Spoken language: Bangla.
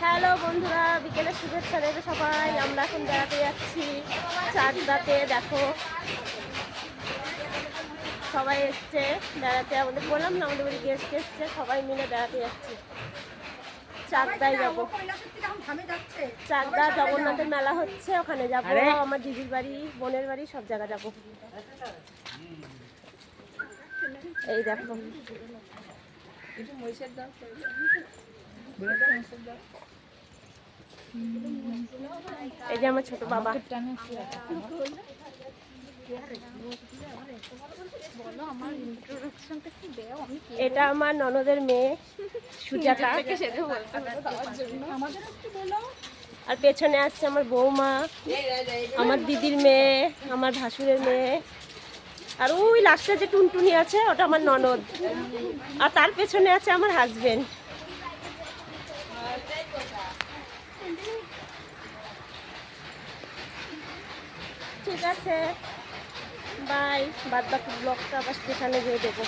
হ্যালো বন্ধুরা, বিকেলের শুভেচ্ছা দেবে সবাই। আমরা এখন বেড়াতে যাচ্ছি চাকদাতে। দেখো সবাই এসছে বেড়াতে, আমাদের বললাম না আমাদের বাড়ি গেস্ট এসছে, সবাই মিলে বেড়াতে যাচ্ছি। চাকদায় যাবো, চাকদা জগন্নাথের মেলা হচ্ছে, ওখানে যাবো। আমার দিদির বাড়ি, বোনের বাড়ি, সব জায়গা যাবো। এই দেখো এই যে আমার ছোট বাবা। এটা আমার ননদের মেয়ে সুজাতা, আর পেছনে আসছে আমার বৌমা, আমার দিদির মেয়ে, আমার ভাসুরের মেয়ে, আর ওই লাস্টে যে টুনটুনি আছে ওটা আমার ননদ, আর তার পেছনে আছে আমার হাজবেন্ড। ঠিক আছে, বাই। বাদ বাকি ব্লগটা আবার স্টেশনে গিয়ে দেবো।